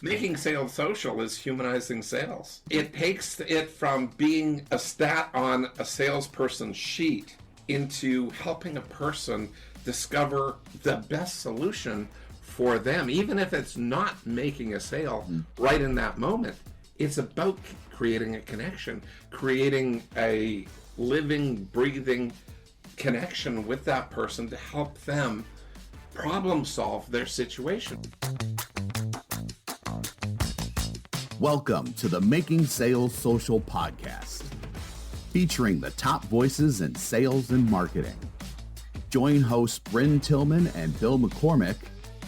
Making sales social is humanizing sales. It takes it from being a stat on a salesperson's sheet into helping a person discover the best solution for them, even if it's not making a sale right in that moment. It's about creating a connection, creating a living, breathing connection with that person to help them problem solve their situation. Welcome to the Making Sales Social podcast, featuring the top voices in sales and marketing. Join hosts Bryn Tillman and Bill McCormick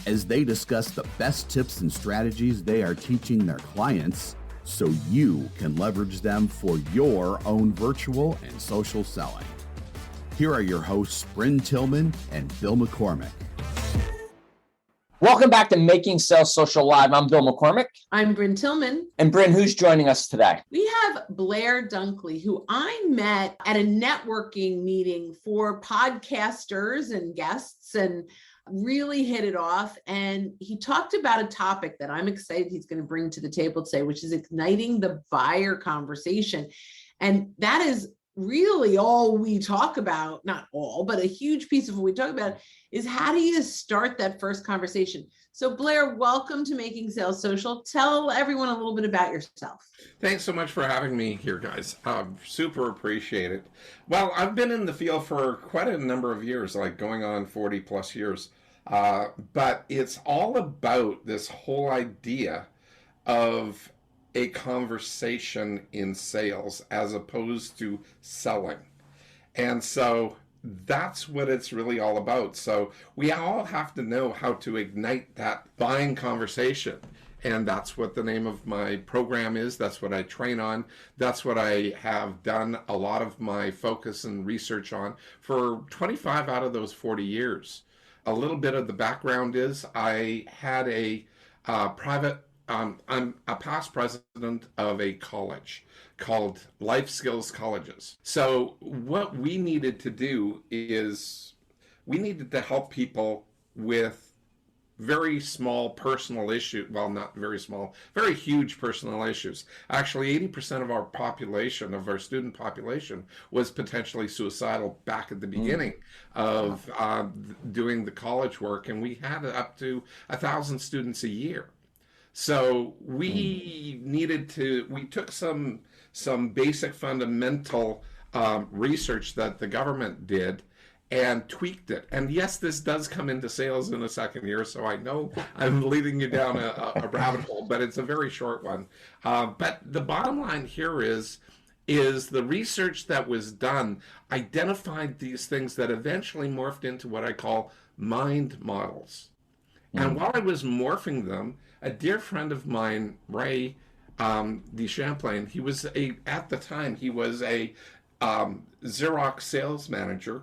as they discuss the best tips and strategies they are teaching their clients so you can leverage them for your own virtual and social selling. Here are your hosts, Bryn Tillman and Bill McCormick. Welcome back to Making Sales Social Live. I'm Bill McCormick. I'm Bryn Tillman. And Bryn, who's joining us today? We have Blair Dunkley, who I met at a networking meeting for podcasters and guests and really hit it off. And he talked about a topic that I'm excited he's going to bring to the table today, which is igniting the buyer conversation. And that is really all we talk about, not all, but a huge piece of what we talk about is how do you start that first conversation? So Blair, welcome to Making Sales Social. Tell everyone a little bit about yourself. Thanks so much for having me here, guys. Super appreciate it. Well, I've been in the field for quite a number of years, like going on 40 plus years. But it's all about this whole idea of a conversation in sales as opposed to selling. And so that's what it's really all about. So we all have to know how to ignite that buying conversation. And that's what the name of my program is. That's what I train on. That's what I have done a lot of my focus and research on for 25 out of those 40 years. A little bit of the background is I had a I'm a past president of a college called Life Skills Colleges. So what we needed to do is we needed to help people with very small personal issues. Well, not very small, very huge personal issues. Actually, 80% of our population, of our student population, was potentially suicidal back at the beginning of doing the college work. And we had up to 1,000 students a year. So we took some basic fundamental research that the government did and tweaked it. And yes, this does come into sales in a second year, so I know I'm leading you down a rabbit hole, but it's a very short one. But the bottom line here is the research that was done identified these things that eventually morphed into what I call mind models. And while I was morphing them, a dear friend of mine, Ray DeChamplain, at the time he was a Xerox sales manager,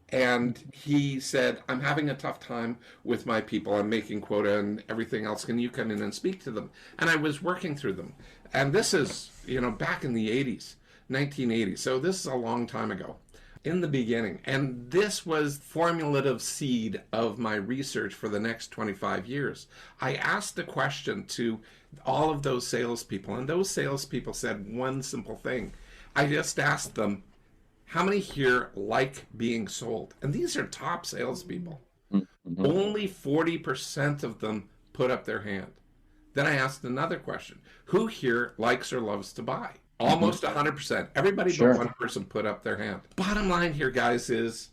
and he said, I'm having a tough time with my people. I'm making quota and everything else. Can you come in and speak to them? And I was working through them. And this is, back in the 80s, 1980. So this is a long time ago. In the beginning. And this was formulative seed of my research for the next 25 years. I asked a question to all of those salespeople, and those salespeople said one simple thing. I just asked them, how many here like being sold? And these are top salespeople. Mm-hmm. Only 40% of them put up their hand. Then I asked another question. Who here likes or loves to buy? Almost 100%. Everybody but one person put up their hand. Bottom line here, guys, is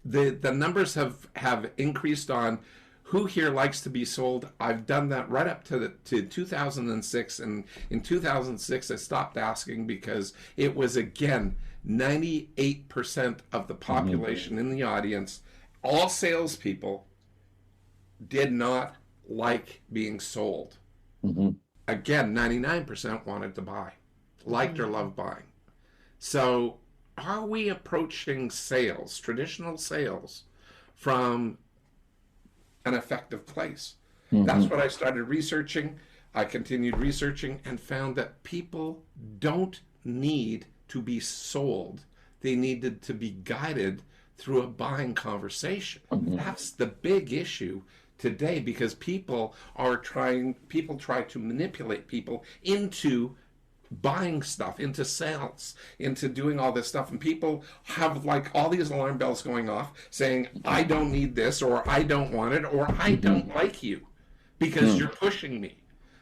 the numbers have increased on who here likes to be sold. I've done that right up to 2006. And in 2006, I stopped asking because it was, again, 98% of the population in the audience, all salespeople, did not like being sold. Mm-hmm. Again, 99% wanted to buy. Liked or loved buying. So are we approaching sales, traditional sales, from an effective place? Mm-hmm. That's what I started researching. I continued researching and found that people don't need to be sold. They needed to be guided through a buying conversation. Mm-hmm. That's the big issue today because people try to manipulate people into buying stuff, into sales, into doing all this stuff. And people have like all these alarm bells going off saying, I don't need this, or I don't want it, or I don't like you because you're pushing me.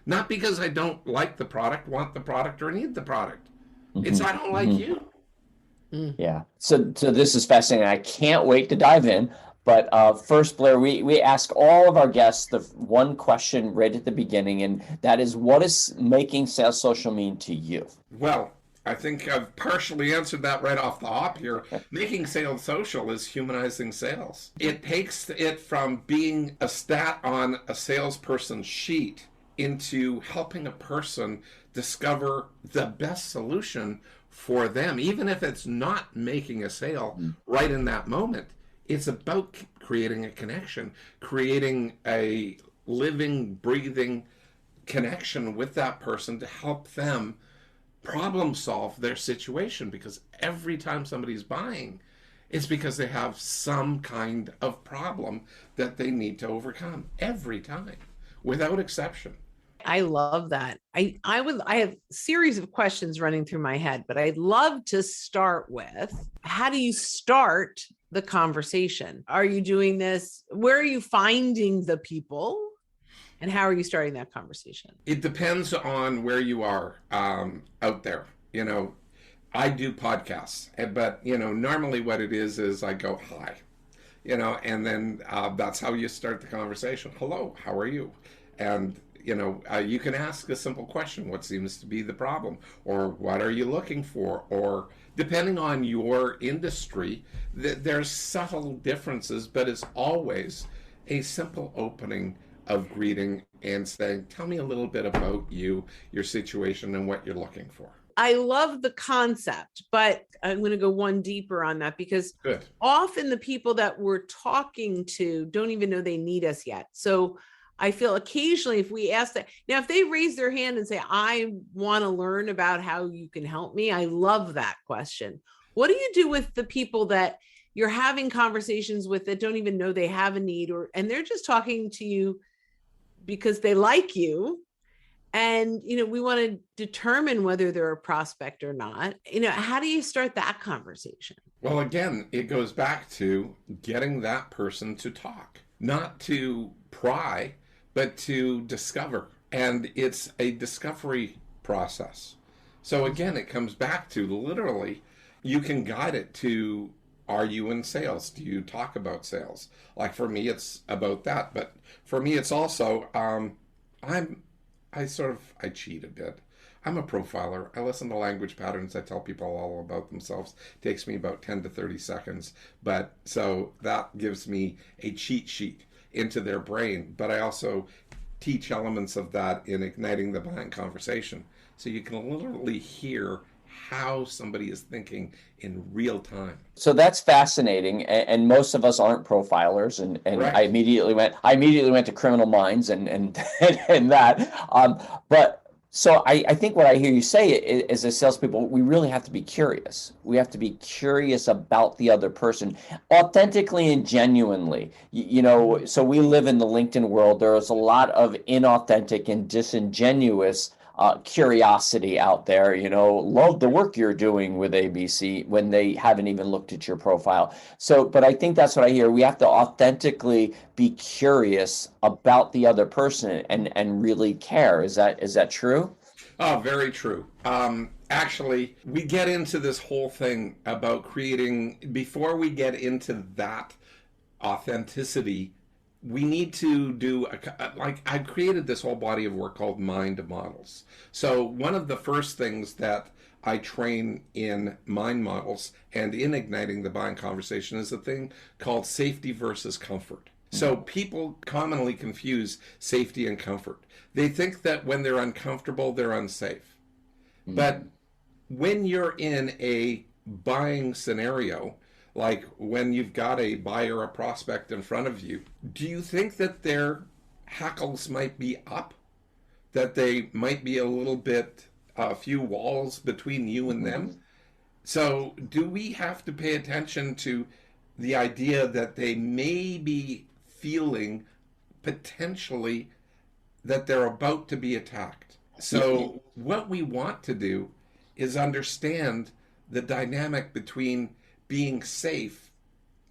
Not because I don't like the product, want the product, or need the product. It's I don't like you. Yeah. So this is fascinating. I can't wait to dive in. But first, Blair, we ask all of our guests the one question right at the beginning, and that is, what does making sales social mean to you? Well, I think I've partially answered that right off the hop here. Making sales social is humanizing sales. It takes it from being a stat on a salesperson's sheet into helping a person discover the best solution for them, even if it's not making a sale right in that moment. It's about creating a connection, creating a living, breathing connection with that person to help them problem solve their situation. Because every time somebody's buying, it's because they have some kind of problem that they need to overcome every time, without exception. I love that. I have a series of questions running through my head, but I'd love to start with, how do you start the conversation? Are you doing this? Where are you finding the people? And how are you starting that conversation? It depends on where you are out there. You know, I do podcasts, but, you know, normally what it is I go, hi, you know, and then that's how you start the conversation. Hello, how are you? And you know, you can ask a simple question. What seems to be the problem? Or what are you looking for? Or depending on your industry, there's subtle differences, but it's always a simple opening of greeting and saying, tell me a little bit about you, your situation, and what you're looking for. I love the concept, but I'm going to go one deeper on that, because often the people that we're talking to don't even know they need us yet. So I feel occasionally if we ask that, now if they raise their hand and say, I want to learn about how you can help me, I love that question. What do you do with the people that you're having conversations with that don't even know they have a need, and they're just talking to you because they like you? And, you know, we want to determine whether they're a prospect or not. You know, how do you start that conversation? Well, again, it goes back to getting that person to talk, not to pry, but to discover. And it's a discovery process. So again, it comes back to literally, you can guide it to, are you in sales? Do you talk about sales? Like for me, it's about that. But for me, it's also, I cheat a bit. I'm a profiler. I listen to language patterns. I tell people all about themselves. It takes me about 10 to 30 seconds. But so that gives me a cheat sheet into their brain. But I also teach elements of that in igniting the buying conversation. So you can literally hear how somebody is thinking in real time. So that's fascinating. And most of us aren't profilers. And Right. I immediately went to Criminal Minds and that. But so I think what I hear you say is, as salespeople, we really have to be curious. We have to be curious about the other person, authentically and genuinely. You know, so we live in the LinkedIn world. There is a lot of inauthentic and disingenuous curiosity out there. You know, love the work you're doing with ABC when they haven't even looked at your profile. So, but I think that's what I hear. We have to authentically be curious about the other person and really care. Is that true? Oh, very true. Actually, we get into this whole thing about creating, before we get into that authenticity, we need to do, I've created this whole body of work called mind models. So one of the first things that I train in mind models and in igniting the buying conversation is a thing called safety versus comfort. So people commonly confuse safety and comfort. They think that when they're uncomfortable, they're unsafe. But when you're in a buying scenario, like when you've got a buyer, a prospect in front of you, do you think that their hackles might be up? That they might be a little bit, a few walls between you and them? So do we have to pay attention to the idea that they may be feeling potentially that they're about to be attacked. So what we want to do is understand the dynamic between being safe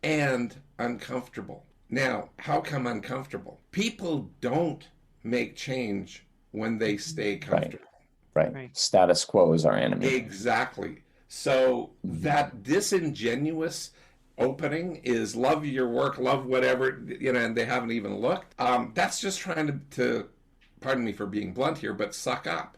and uncomfortable. Now, how come uncomfortable? People don't make change when they stay comfortable. Right. Status quo is our enemy. Exactly. So that disingenuous opening is love your work, love whatever, and they haven't even looked. That's just trying to, pardon me for being blunt here, but suck up.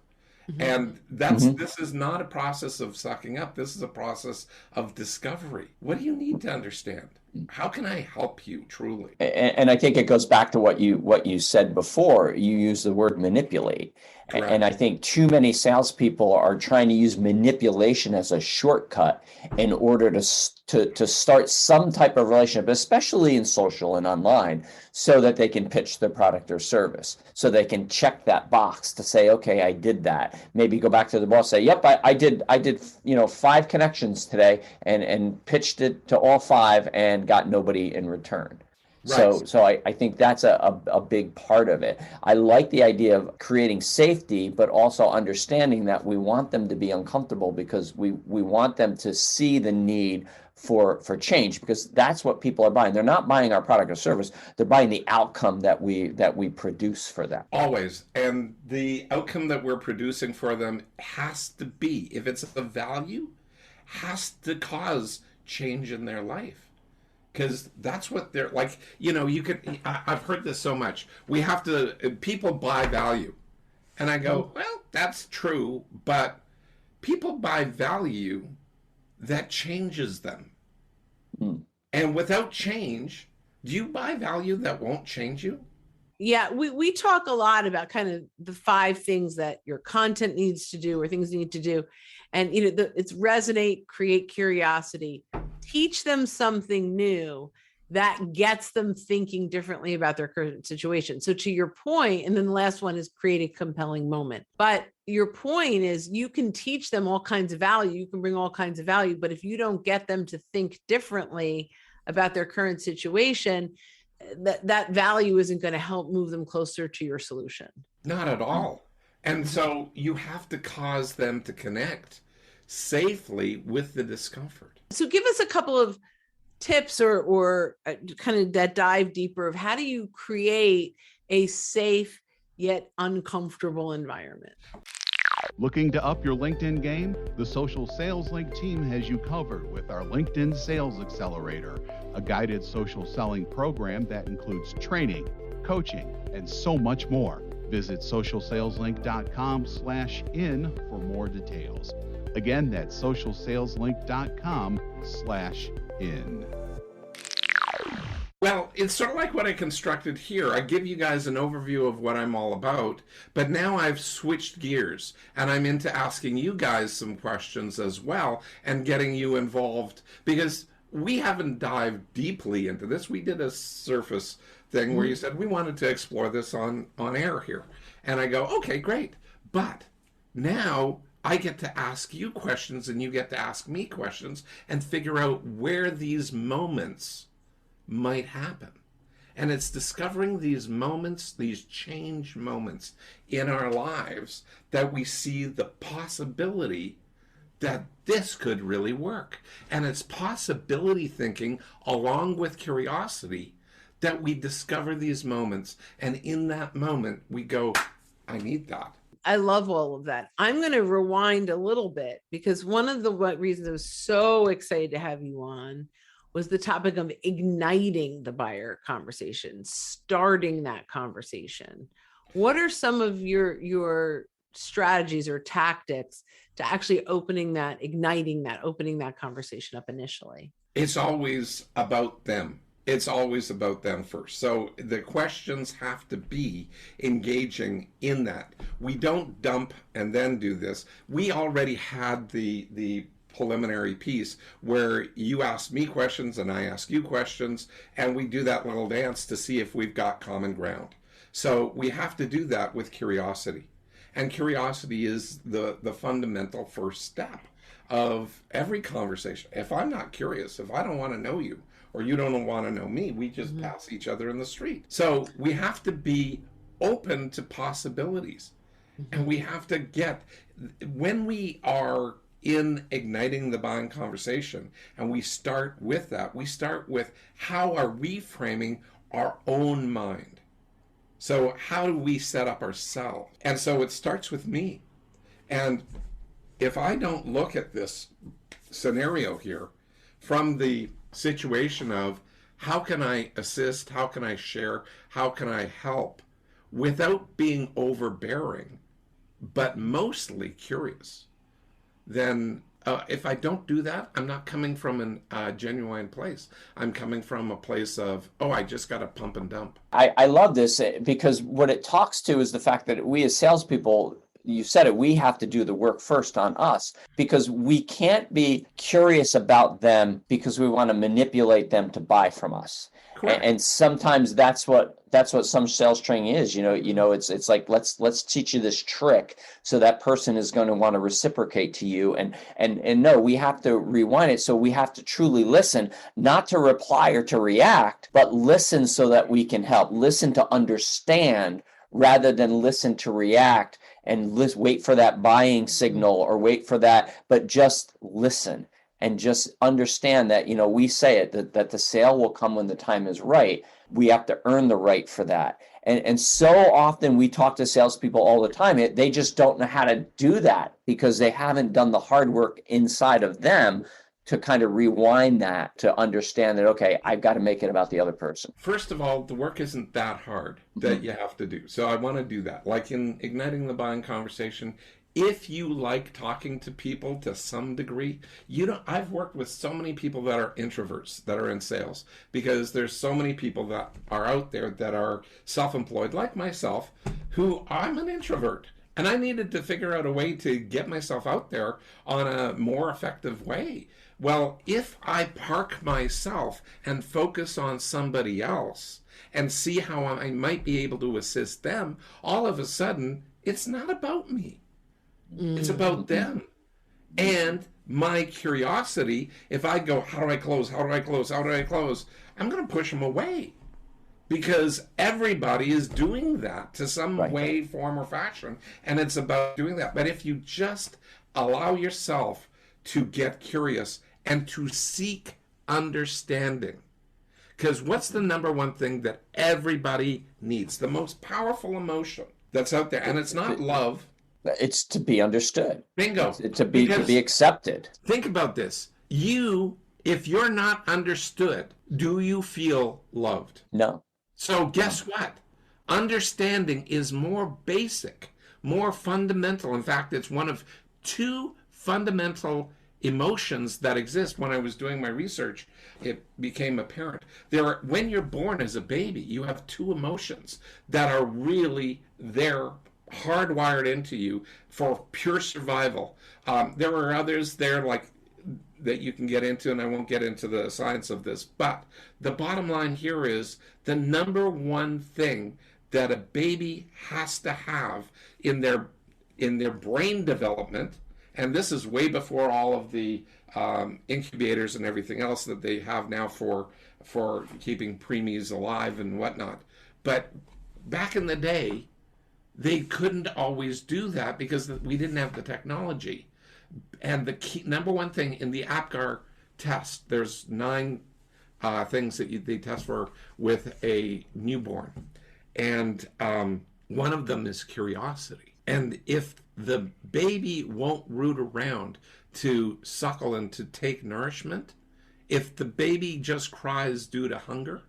And this is not a process of sucking up. This is a process of discovery. What do you need to understand? How can I help you truly? And I think it goes back to what you said before. You used the word manipulate. Correct. And I think too many salespeople are trying to use manipulation as a shortcut in order to start some type of relationship, especially in social and online, so that they can pitch their product or service, so they can check that box to say, okay, I did that. Maybe go back to the boss, say, yep, I did 5 connections today and pitched it to all 5 and got nobody in return. Right. So I think that's a big part of it. I like the idea of creating safety, but also understanding that we want them to be uncomfortable because we want them to see the need for change, because that's what people are buying. They're not buying our product or service. They're buying the outcome that we produce for them. Always. And the outcome that we're producing for them has to be, if it's a value, has to cause change in their life. Because that's what they're like, I've heard this so much. People buy value. And I go, well, that's true, but people buy value that changes them. And without change, do you buy value that won't change you? Yeah, we talk a lot about kind of the 5 things that your content needs to do or things you need to do. And, it's resonate, create curiosity, teach them something new that gets them thinking differently about their current situation. So to your point, and then the last one is create a compelling moment. But your point is you can teach them all kinds of value. You can bring all kinds of value. But if you don't get them to think differently about their current situation, that value isn't going to help move them closer to your solution. Not at all. And so you have to cause them to connect safely with the discomfort. So give us a couple of tips or kind of that dive deeper of how do you create a safe yet uncomfortable environment? Looking to up your LinkedIn game? The Social Sales Link team has you covered with our LinkedIn Sales Accelerator, a guided social selling program that includes training, coaching, and so much more. Visit socialsaleslink.com/in for more details. Again, that's socialsaleslink.com/in. Well, it's sort of like what I constructed here. I give you guys an overview of what I'm all about, but now I've switched gears and I'm into asking you guys some questions as well and getting you involved, because we haven't dived deeply into this. We did a surface thing where you said we wanted to explore this on air here. And I go, okay, great. But now I get to ask you questions and you get to ask me questions and figure out where these moments might happen. And it's discovering these moments, these change moments in our lives, that we see the possibility that this could really work. And it's possibility thinking along with curiosity that we discover these moments. And in that moment, we go, I need that. I love all of that. I'm going to rewind a little bit, because one of the reasons I was so excited to have you on was the topic of igniting the buyer conversation, starting that conversation. What are some of your strategies or tactics to actually opening that conversation up initially? It's always about them. It's always about them first. So the questions have to be engaging in that. We don't dump and then do this. We already had the preliminary piece where you ask me questions and I ask you questions, and we do that little dance to see if we've got common ground. So we have to do that with curiosity. And curiosity is the fundamental first step of every conversation. If I'm not curious, if I don't want to know you, or you don't want to know me. We just pass each other in the street. So we have to be open to possibilities. And we have to get, when we are in igniting the buying conversation, and we start with that, we start with how are we framing our own mind? So how do we set up ourselves? And so it starts with me. And if I don't look at this scenario here from the situation of how can I assist, how can I share, how can I help without being overbearing, but mostly curious, then if I don't do that, I'm not coming from a genuine place. I'm coming from a place of, oh, I just got to pump and dump. I love this because what it talks to is the fact that we as salespeople, you said it, we have to do the work first on us, because we can't be curious about them because we want to manipulate them to buy from us. And sometimes that's what some sales training is. It's like let's teach you this trick so that person is going to want to reciprocate to you. And no, we have to rewind it. So we have to truly listen, not to reply or to react, but listen so that we can help. Listen to understand rather than listen to react and wait for that buying signal or wait for that, but just listen. And just understand that, we say it, that the sale will come when the time is right. We have to earn the right for that. And so often we talk to salespeople all the time. They just don't know how to do that because they haven't done the hard work inside of them to kind of rewind that, to understand that, okay, I've got to make it about the other person. First of all, the work isn't that hard that you have to do. So I want to do that. Like in igniting the buying conversation, if you like talking to people to some degree, I've worked with so many people that are introverts that are in sales, because there's so many people that are out there that are self-employed like myself, who I'm an introvert. And I needed to figure out a way to get myself out there on a more effective way. Well, if I park myself and focus on somebody else and see how I might be able to assist them, all of a sudden, it's not about me. It's about them. And my curiosity, if I go, how do I close? How do I close? How do I close? I'm going to push them away, because everybody is doing that to some way, form, or fashion. And it's about doing that. But if you just allow yourself to get curious and to seek understanding, because what's the number one thing that everybody needs? The most powerful emotion that's out there. And it's not love. It's to be understood. Bingo. To be accepted. Think about this. If you're not understood, do you feel loved? No. So guess what? Understanding is more basic, more fundamental. In fact, it's one of two fundamental emotions that exist. When I was doing my research, it became apparent. When you're born as a baby, you have two emotions that are really there, hardwired into you for pure survival. There are others there like that you can get into, and I won't get into the science of this, but the bottom line here is the number one thing that a baby has to have in their brain development, and this is way before all of the incubators and everything else that they have now for keeping preemies alive and whatnot. But back in the day, they couldn't always do that because we didn't have the technology. And the number one thing in the APGAR test, there's 9 things that they test for with a newborn. And one of them is curiosity. And if the baby won't root around to suckle and to take nourishment, if the baby just cries due to hunger,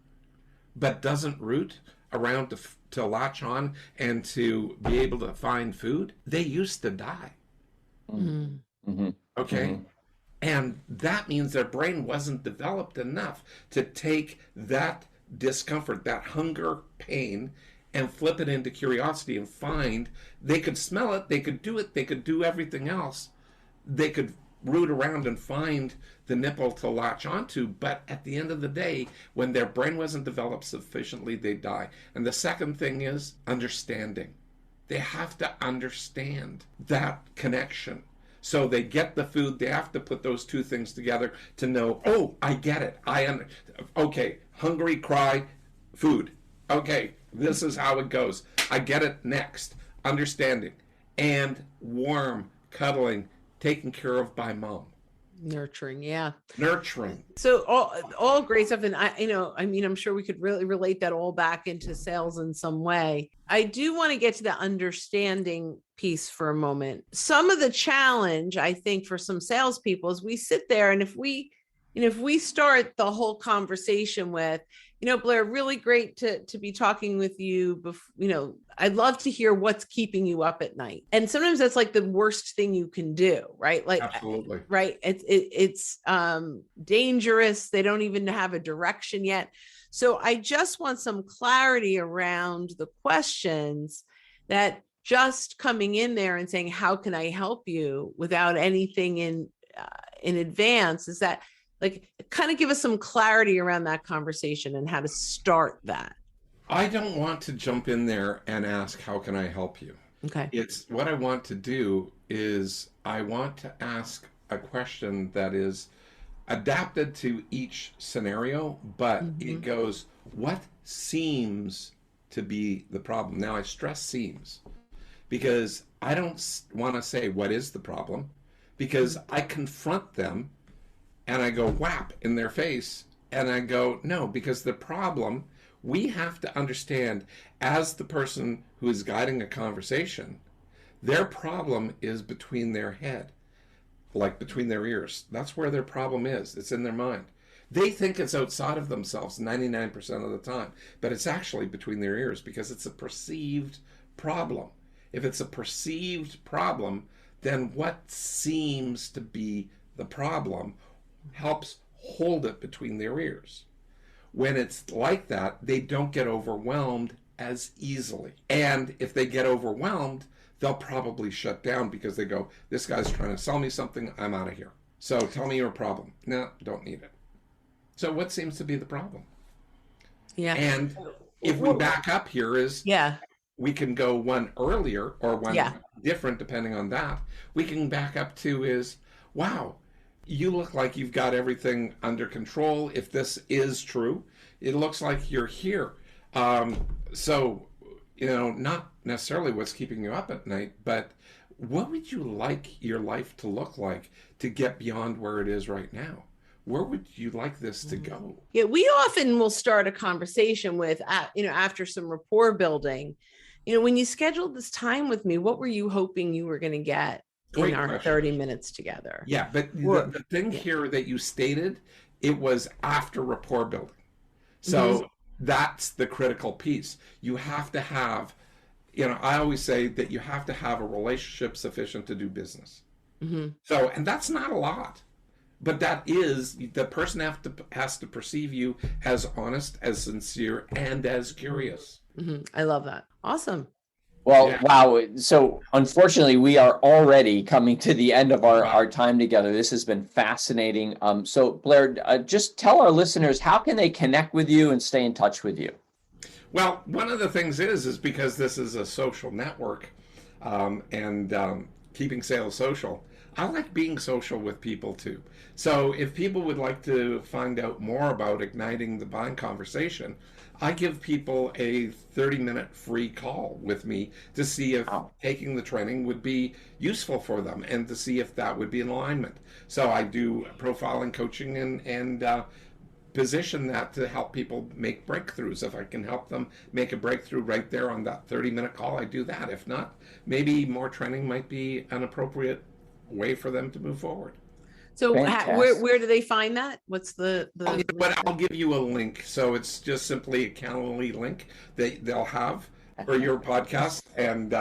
but doesn't root around to latch on and to be able to find food, they used to die. Mm-hmm. Okay? Mm-hmm. And that means their brain wasn't developed enough to take that discomfort, that hunger, pain, and flip it into curiosity and find. They could smell it, they could do it, they could do everything else. They could root around and find the nipple to latch onto, but at the end of the day, when their brain wasn't developed sufficiently, they die. And the second thing is understanding. They have to understand that connection. So they get the food. They have to put those two things together to know, oh, I get it. Okay, hungry, cry, food. Okay, this is how it goes. I get it next. Understanding. And warm, cuddling, taken care of by mom. Nurturing, yeah. Nurturing. So all great stuff. And I'm sure we could really relate that all back into sales in some way. I do want to get to the understanding piece for a moment. Some of the challenge, I think, for some salespeople is we sit there, and if we start the whole conversation with, Blair, really great to be talking with you. I'd love to hear what's keeping you up at night. And sometimes that's like the worst thing you can do, right? Like, absolutely. Right. It's dangerous. They don't even have a direction yet. So I just want some clarity around the questions, that just coming in there and saying, how can I help you, without anything in advance, is that, like, kind of give us some clarity around that conversation and how to start that. I don't want to jump in there and ask, how can I help you? Okay. It's what I want to do is I want to ask a question that is adapted to each scenario, but it goes, what seems to be the problem? Now I stress seems, because I don't want to say what is the problem, because I confront them and I go whap in their face, and I go, no, because the problem, we have to understand, as the person who is guiding a conversation, their problem is between their head, like between their ears. That's where their problem is. It's in their mind. They think it's outside of themselves 99% of the time, but it's actually between their ears, because it's a perceived problem. If it's a perceived problem, then what seems to be the problem helps hold it between their ears. When it's like that, they don't get overwhelmed as easily. And if they get overwhelmed, they'll probably shut down, because they go, this guy's trying to sell me something, I'm out of here. So tell me your problem. No, don't need it. So what seems to be the problem? Yeah. And if we back up here is, we can go one earlier or one different depending on that. We can back up to is, wow, you look like you've got everything under control. If this is true, it looks like you're here. So, not necessarily what's keeping you up at night, but what would you like your life to look like to get beyond where it is right now? Where would you like this to go? Yeah, we often will start a conversation with, after some rapport building, when you scheduled this time with me, what were you hoping you were going to get in our 30 minutes together? Yeah, but the thing here that you stated, it was after rapport building. So that's the critical piece. You have to have, I always say that you have to have a relationship sufficient to do business. So, and that's not a lot, but that is, the person has to perceive you as honest, as sincere, and as curious. I love that. Awesome. Well, wow. So unfortunately, we are already coming to the end of our time together. This has been fascinating. So Blair, just tell our listeners, how can they connect with you and stay in touch with you? Well, one of the things is because this is a social network, and keeping sales social, I like being social with people too. So if people would like to find out more about igniting the buying conversation, I give people a 30-minute free call with me to see if taking the training would be useful for them, and to see if that would be in alignment. So I do profiling, coaching, and position that to help people make breakthroughs. If I can help them make a breakthrough right there on that 30-minute call, I do that. If not, maybe more training might be an appropriate way for them to move forward. So where do they find that? What's the but I'll give you a link. So it's just simply a Calendly link that they'll have for your podcast. And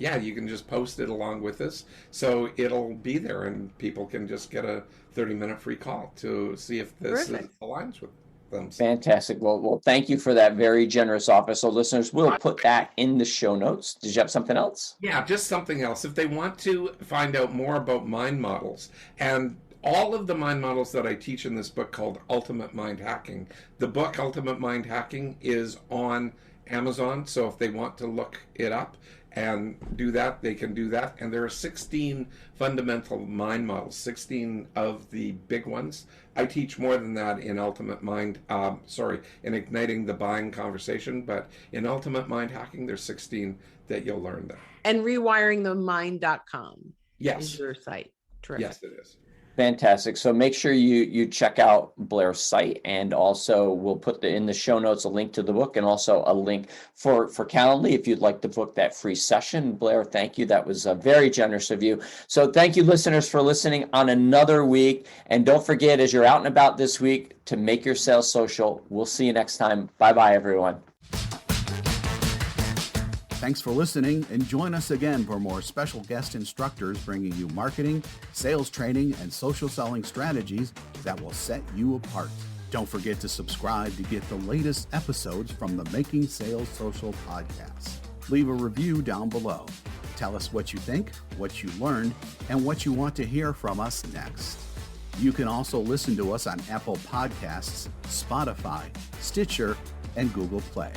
you can just post it along with this. So it'll be there, and people can just get a 30-minute free call to see if this aligns with them. Fantastic. Well, thank you for that very generous offer. So listeners, we'll put that in the show notes. Did you have something else? Yeah, just something else. If they want to find out more about mind models, and all of the mind models that I teach in this book called Ultimate Mind Hacking, the book Ultimate Mind Hacking is on Amazon, so if they want to look it up and do that, they can do that. And there are 16 fundamental mind models, 16 of the big ones. I teach more than that in Ultimate Mind, in Igniting the Buying Conversation, but in Ultimate Mind Hacking, there's 16 that you'll learn there. And rewiringthemind.com Yes. is your site. Terrific. Yes, it is. Fantastic. So make sure you check out Blair's site, and also we'll put in the show notes a link to the book and also a link for Calendly if you'd like to book that free session. Blair, thank you. That was very generous of you. So thank you, listeners, for listening on another week. And don't forget, as you're out and about this week, to make your sales social. We'll see you next time. Bye-bye, everyone. Thanks for listening, and join us again for more special guest instructors bringing you marketing, sales training, and social selling strategies that will set you apart. Don't forget to subscribe to get the latest episodes from the Making Sales Social podcast. Leave a review down below. Tell us what you think, what you learned, and what you want to hear from us next. You can also listen to us on Apple Podcasts, Spotify, Stitcher, and Google Play.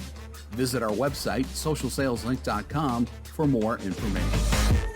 Visit our website, socialsaleslink.com, for more information.